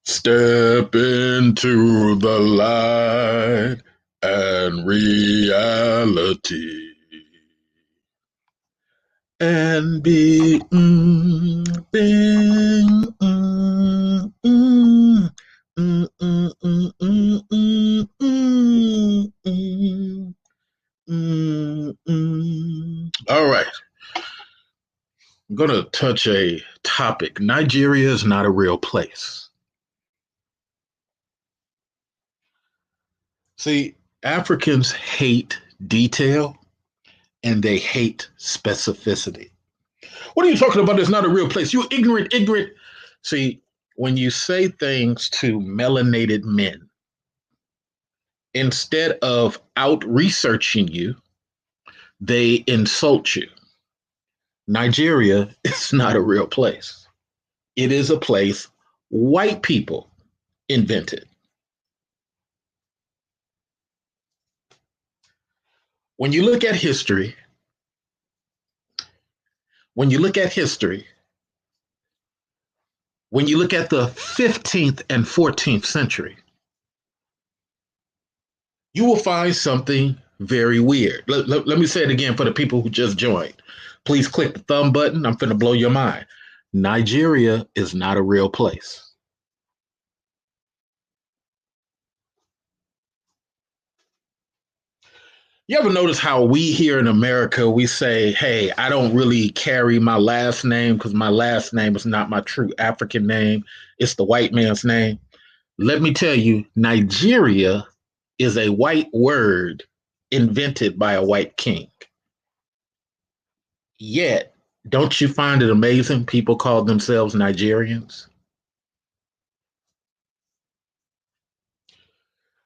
Step into the light and reality and be bing, All right, I'm going to touch a topic. Nigeria is not a real place. See, Africans hate detail and they hate specificity. What are you talking about? It's not a real place. You ignorant, ignorant. See, when you say things to melanated men, instead of out researching you, they insult you. Nigeria is not a real place. It is a place white people invented. When you look at history, when you look at history, when you look at the 15th and 14th century, you will find something very weird. Let me say it again for the people who just joined. Please click the thumb button. I'm finna blow your mind. Nigeria is not a real place. You ever notice how we here in America, we say, hey, I don't really carry my last name because my last name is not my true African name. It's the white man's name. Let me tell you, Nigeria is a white word invented by a white king. Yet, don't you find it amazing people call themselves Nigerians?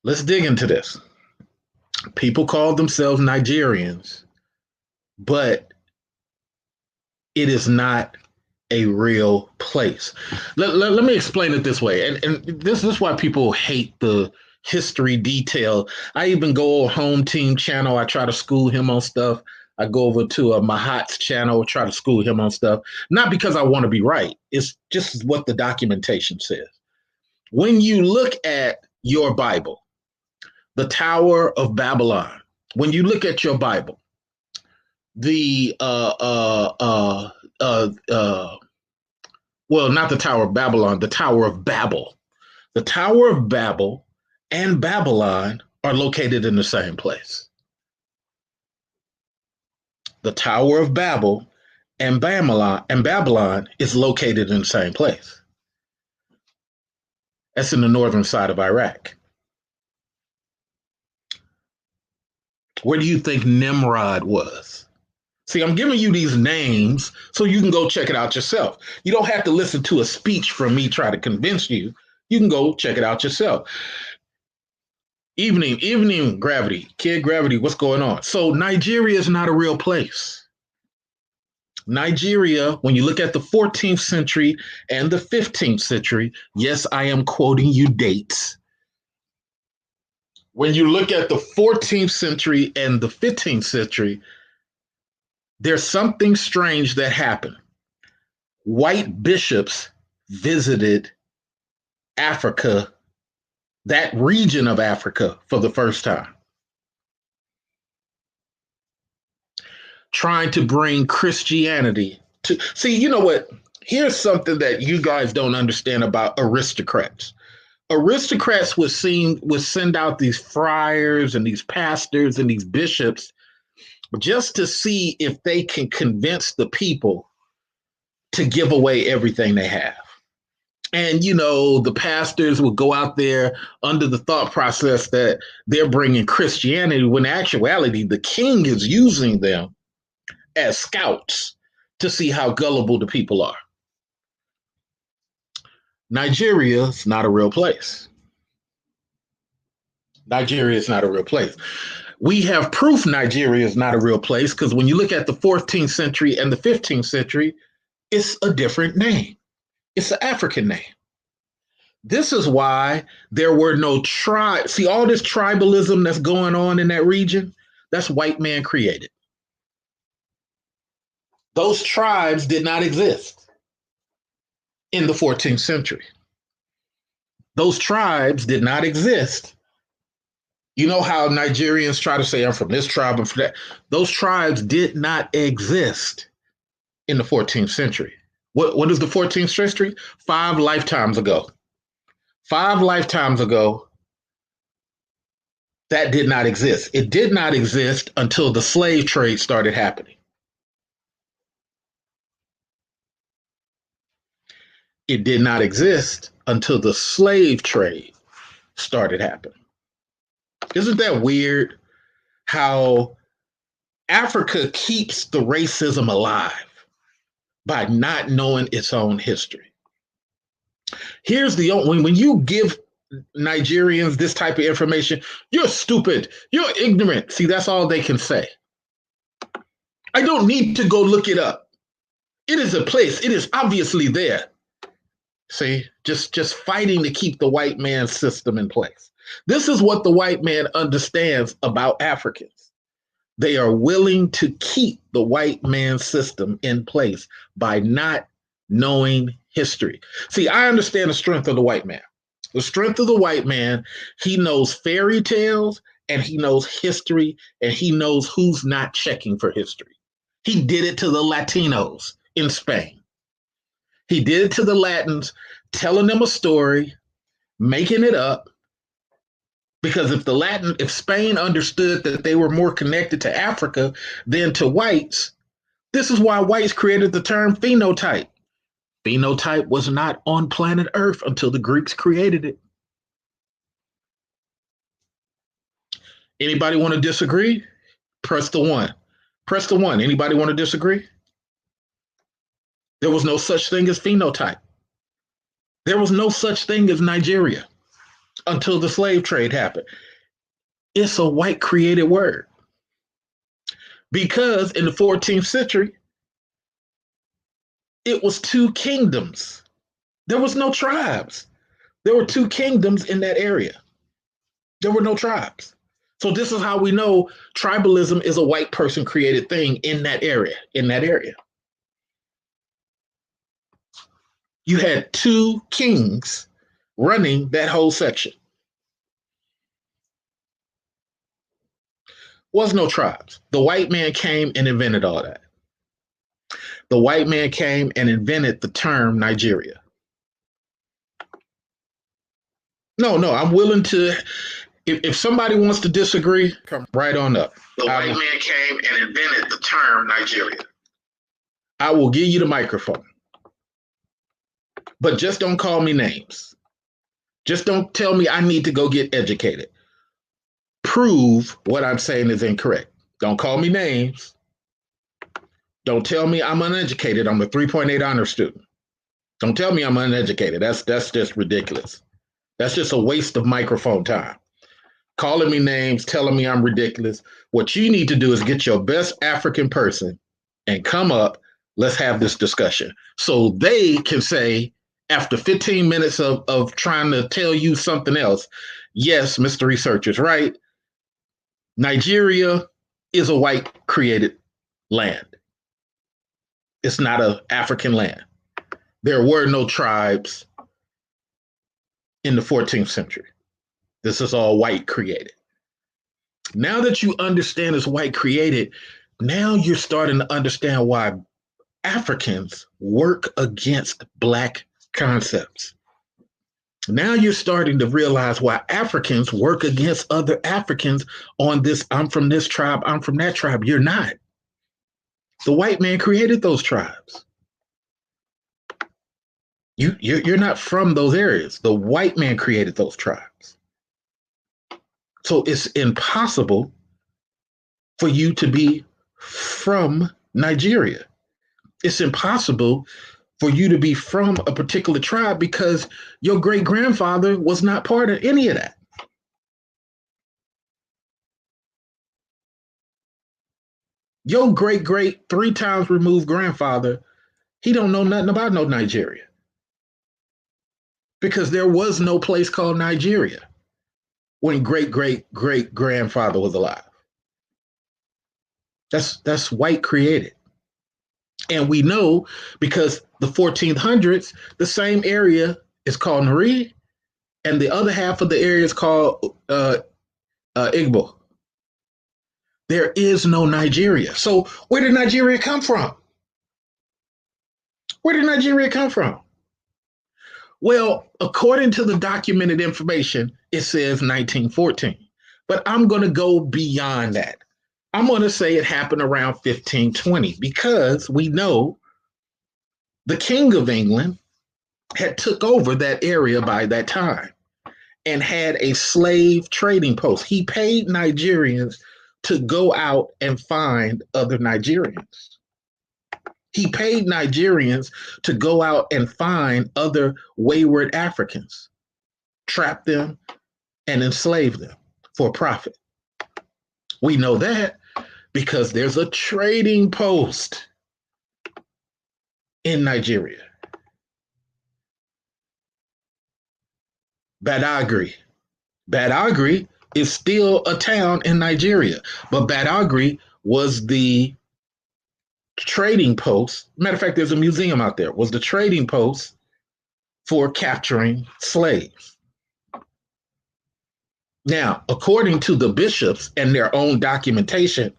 Let's dig into this. People call themselves Nigerians, but it is not a real place. Let me explain it this way. And this is why people hate the history detail. I even go on Home Team channel. I try to school him on stuff. I go over to Mahat's channel, try to school him on stuff. Not because I want to be right. It's just what the documentation says. When you look at your Bible, the Tower of Babylon, when you look at your Bible, the well, not the Tower of Babylon, the Tower of Babel. The Tower of Babel and Babylon are located in the same place. The Tower of Babel and Babylon is located in the same place. That's in the northern side of Iraq. Where do you think Nimrod was? See, I'm giving you these names so you can go check it out yourself. You don't have to listen to a speech from me try to convince you. You can go check it out yourself. Evening, Gravity, Kid Gravity, what's going on? So Nigeria is not a real place. Nigeria, when you look at the 14th century and the 15th century, yes, I am quoting you dates. When you look at the 14th century and the 15th century, there's something strange that happened. White bishops visited Africa, that region of Africa, for the first time, trying to bring Christianity to. See, you know what? Here's something that you guys don't understand about aristocrats. Aristocrats would send out these friars and these pastors and these bishops just to see if they can convince the people to give away everything they have. And, you know, the pastors will go out there under the thought process that they're bringing Christianity, when in actuality, the king is using them as scouts to see how gullible the people are. Nigeria is not a real place. Nigeria is not a real place. We have proof Nigeria is not a real place because when you look at the 14th century and the 15th century, it's a different name. It's an African name. This is why there were no tribes. See, all this tribalism that's going on in that region, that's white man created. Those tribes did not exist in the 14th century. Those tribes did not exist. You know how Nigerians try to say, I'm from this tribe and from that. Those tribes did not exist in the 14th century. What is the 14th century? 5 lifetimes ago. 5 lifetimes ago, that did not exist. It did not exist until the slave trade started happening. It did not exist until the slave trade started happening. Isn't that weird how Africa keeps the racism alive by not knowing its own history? Here's the when you give Nigerians this type of information, you're stupid, you're ignorant. See, that's all they can say. I don't need to go look it up. It is a place. It is obviously there. See, just fighting to keep the white man's system in place. This is what the white man understands about Africans. They are willing to keep the white man's system in place by not knowing history. See, I understand the strength of the white man. The strength of the white man, he knows fairy tales and he knows history and he knows who's not checking for history. He did it to the Latinos in Spain. He did it to the Latins, telling them a story, making it up. Because if Spain understood that they were more connected to Africa than to whites, this is why whites created the term phenotype. Phenotype was not on planet Earth until the Greeks created it. Anybody want to disagree? Press the 1. Press the 1. Anybody want to disagree? There was no such thing as phenotype. There was no such thing as Nigeria until the slave trade happened. It's a white created word. Because in the 14th century, it was 2 kingdoms. There was no tribes. There were 2 kingdoms in that area. There were no tribes. So this is how we know tribalism is a white person created thing in that area. You had 2 kings running that whole section. Was no tribes. The white man came and invented all that. The white man came and invented the term Nigeria. No, I'm willing to, if somebody wants to disagree, come right on up. The white man came and invented the term Nigeria. I will give you the microphone. But just don't call me names. Just don't tell me I need to go get educated. Prove what I'm saying is incorrect. Don't call me names. Don't tell me I'm uneducated. I'm a 3.8 honor student. Don't tell me I'm uneducated. That's just ridiculous. That's just a waste of microphone time. Calling me names, telling me I'm ridiculous. What you need to do is get your best African person and come up. Let's have this discussion. So they can say, after 15 minutes of trying to tell you something else, yes, Mr. Researcher's right. Nigeria is a white created land. It's not an African land. There were no tribes in the 14th century. This is all white created. Now that you understand it's white created, now you're starting to understand why Africans work against Black concepts. Now you're starting to realize why Africans work against other Africans on this, I'm from this tribe, I'm from that tribe. You're not. The white man created those tribes. You're not from those areas. The white man created those tribes. So it's impossible for you to be from Nigeria. It's impossible for you to be from a particular tribe because your great-grandfather was not part of any of that. Your great 3 times removed grandfather, he don't know nothing about no Nigeria. Because there was no place called Nigeria when great-grandfather was alive. That's white created. And we know because the 1400s, the same area is called Nari, and the other half of the area is called Igbo. There is no Nigeria. So where did Nigeria come from? Where did Nigeria come from? Well, according to the documented information, it says 1914. But I'm going to go beyond that. I'm going to say it happened around 1520 because we know the King of England had took over that area by that time and had a slave trading post. He paid Nigerians to go out and find other Nigerians. He paid Nigerians to go out and find other wayward Africans, trap them, and enslave them for profit. We know that because there's a trading post in Nigeria. Badagry. Badagry is still a town in Nigeria, but Badagry was the trading post. Matter of fact, there's a museum out there, was the trading post for capturing slaves. Now, according to the bishops and their own documentation,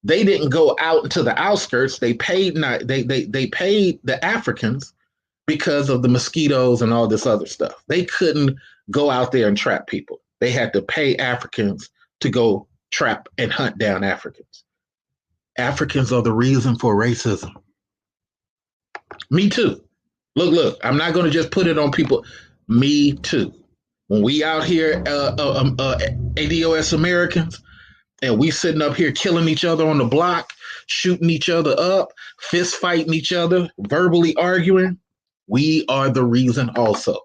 they didn't go out into the outskirts. They paid they paid the Africans because of the mosquitoes and all this other stuff. They couldn't go out there and trap people. They had to pay Africans to go trap and hunt down Africans. Africans are the reason for racism. Me too. Look, I'm not going to just put it on people. Me too. When we out here, ADOS Americans, and we sitting up here killing each other on the block, shooting each other up, fist fighting each other, verbally arguing, we are the reason also.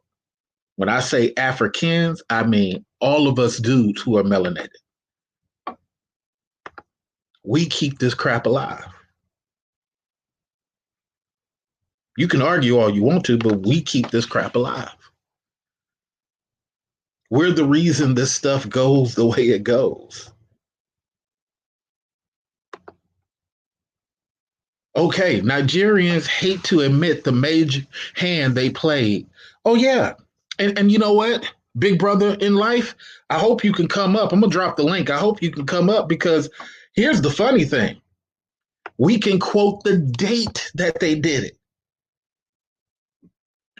When I say Africans, I mean all of us dudes who are melanated. We keep this crap alive. You can argue all you want to, but we keep this crap alive. We're the reason this stuff goes the way it goes. Okay, Nigerians hate to admit the major hand they played. Oh, yeah. And you know what? Big brother in life, I hope you can come up. I'm going to drop the link. I hope you can come up because here's the funny thing. We can quote the date that they did it.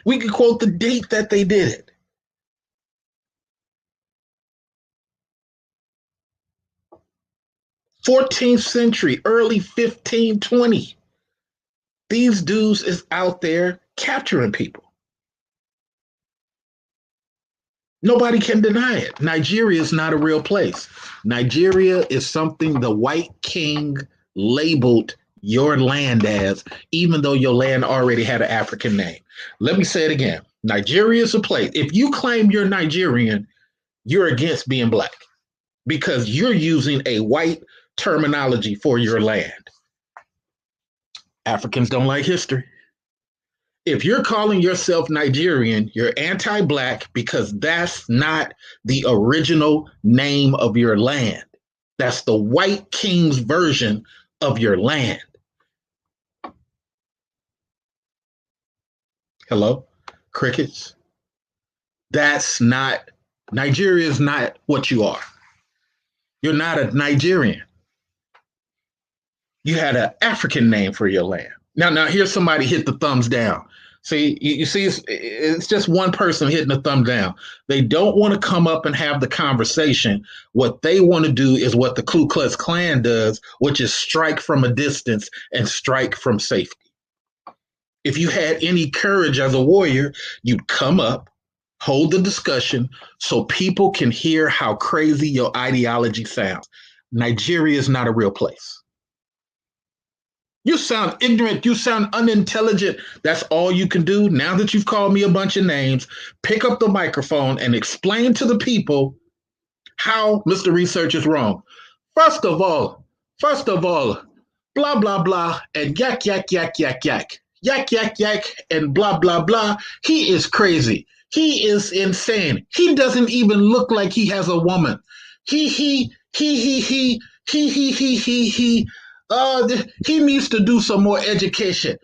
We can quote the date that they did it. '14th century, early 1520. These dudes is out there capturing people. Nobody can deny it. Nigeria is not a real place. Nigeria is something the white king labeled your land as, even though your land already had an African name. Let me say it again. Nigeria is a place. If you claim you're Nigerian, you're against being black because you're using a white terminology for your land. Africans don't like history. If you're calling yourself Nigerian, you're anti-black because that's not the original name of your land. That's the white king's version of your land. Hello? Crickets? That's not, Nigeria is not what you are. You're not a Nigerian. You had an African name for your land. Now here's somebody hit the thumbs down. See, you see, it's just one person hitting the thumb down. They don't want to come up and have the conversation. What they want to do is what the Ku Klux Klan does, which is strike from a distance and strike from safety. If you had any courage as a warrior, you'd come up, hold the discussion so people can hear how crazy your ideology sounds. Nigeria is not a real place. You sound ignorant. You sound unintelligent. That's all you can do. Now that you've called me a bunch of names, pick up the microphone and explain to the people how Mr. Research is wrong. First of all, blah, blah, blah, and yak, yak, yak, yak, yak. Yak, yak, yak, and blah, blah, blah. He is crazy. He is insane. He doesn't even look like he has a woman. He needs to do some more education.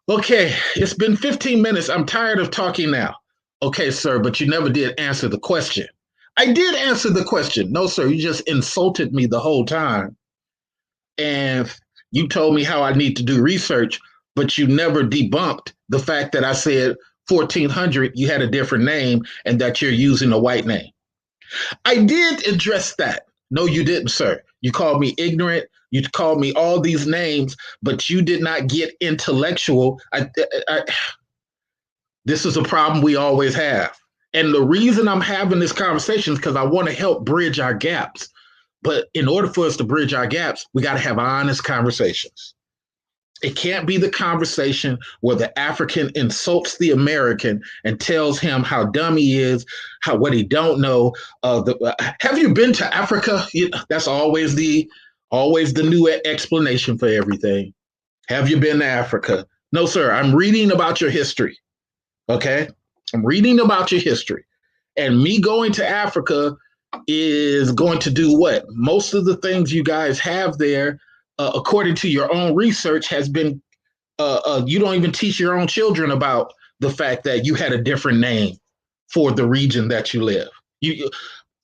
Okay, it's been 15 minutes. I'm tired of talking now. Okay, sir, but you never did answer the question. I did answer the question. No, sir, you just insulted me the whole time. And you told me how I need to do research, but you never debunked the fact that I said 1400, you had a different name and that you're using a white name. I did address that. No, you didn't, sir. You called me ignorant. You called me all these names, but you did not get intellectual. This is a problem we always have. And the reason I'm having this conversation is because I want to help bridge our gaps. But in order for us to bridge our gaps, we got to have honest conversations. It can't be the conversation where the African insults the American and tells him how dumb he is, what he don't know. Have you been to Africa? That's always the new explanation for everything. Have you been to Africa? No, sir. I'm reading about your history. Okay, I'm reading about your history, and me going to Africa is going to do what? Most of the things you guys have there, according to your own research, has been you don't even teach your own children about the fact that you had a different name for the region that you live.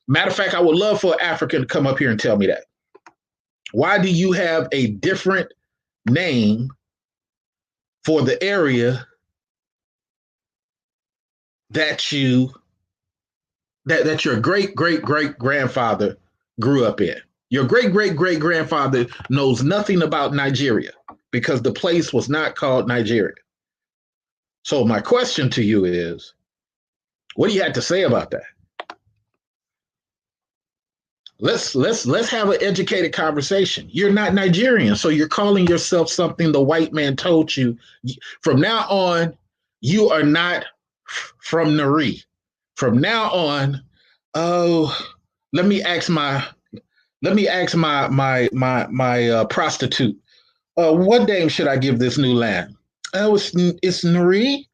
Matter of fact, I would love for an African to come up here and tell me that. Why do you have a different name for the area that your great grandfather grew up in? Your great grandfather knows nothing about Nigeria because the place was not called Nigeria. So my question to you is, what do you have to say about that? Let's have an educated conversation. You're not Nigerian, so you're calling yourself something the white man told you. From now on, you are not from Nari. From now on, let me ask my prostitute. What name should I give this new land? It's Nari.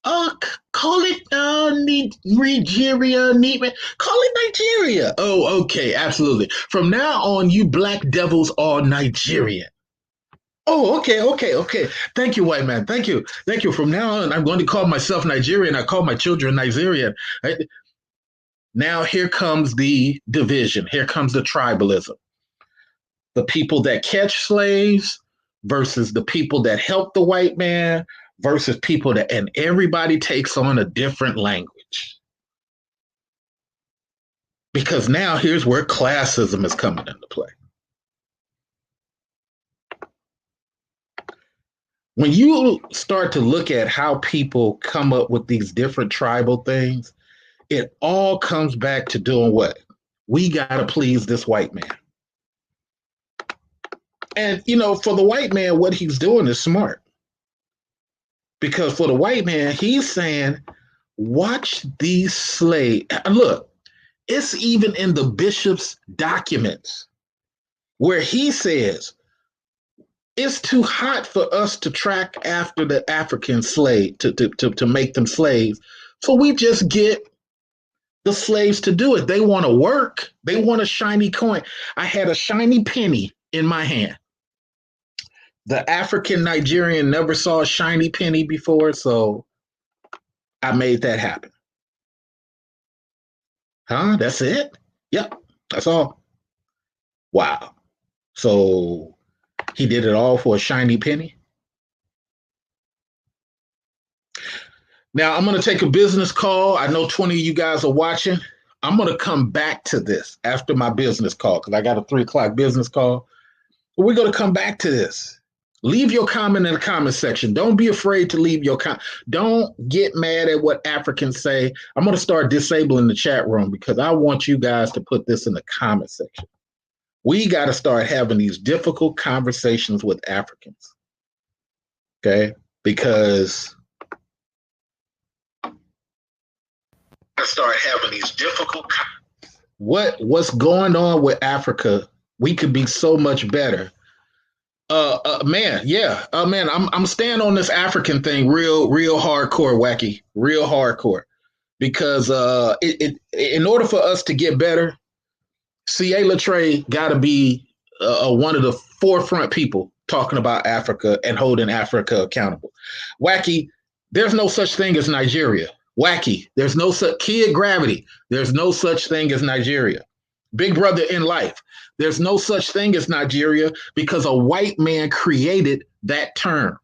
Call it Nigeria. Call it Nigeria. Oh, okay, absolutely. From now on, you black devils are Nigerian. Oh, okay. Thank you, white man. Thank you. From now on, I'm going to call myself Nigerian. I call my children Nigerian. Right? Now here comes the division. Here comes the tribalism. The people that catch slaves versus the people that help the white man versus people that, and everybody takes on a different language. Because now here's where classism is coming into play. When you start to look at how people come up with these different tribal things, it all comes back to doing what? We got to please this white man. And, for the white man, what he's doing is smart. Because for the white man, he's saying, watch these slaves. Look, it's even in the bishop's documents where he says, it's too hot for us to track after the African slave, to make them slaves. So we just get the slaves to do it. They want to work. They want a shiny coin. I had a shiny penny in my hand. The African Nigerian never saw a shiny penny before, so I made that happen. Huh? That's it? Yep, that's all. Wow. So he did it all for a shiny penny? Now, I'm going to take a business call. I know 20 of you guys are watching. I'm going to come back to this after my business call because I got a 3 o'clock business call. But we're going to come back to this. Leave your comment in the comment section. Don't be afraid to leave your comment. Don't get mad at what Africans say. I'm going to start disabling the chat room because I want you guys to put this in the comment section. We got to start having these difficult conversations with Africans. Okay? Because start having these difficult what's going on with Africa, we could be so much better. Man, I'm staying on this African thing real hardcore, Wacky, real hardcore, because in order for us to get better, C.A. Latreille got to be one of the forefront people talking about Africa and holding Africa accountable. Wacky, there's no such thing as Nigeria. Wacky. There's no such kid gravity. There's no such thing as Nigeria. Big Brother in life. There's no such thing as Nigeria because a white man created that term.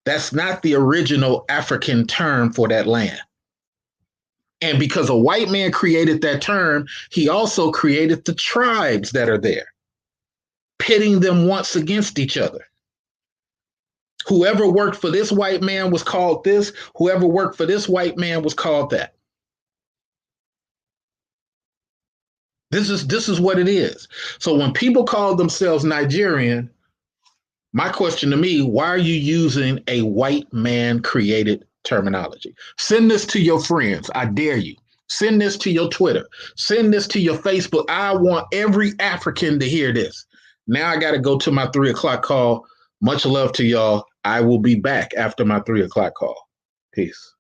That's not the original African term for that land. And because a white man created that term, he also created the tribes that are there, pitting them once against each other. Whoever worked for this white man was called this. Whoever worked for this white man was called that. This is what it is. So when people call themselves Nigerian, my question to me, why are you using a white man created terminology? Send this to your friends. I dare you. Send this to your Twitter. Send this to your Facebook. I want every African to hear this. Now I got to go to my 3 o'clock call. Much love to y'all. I will be back after my 3 o'clock call. Peace.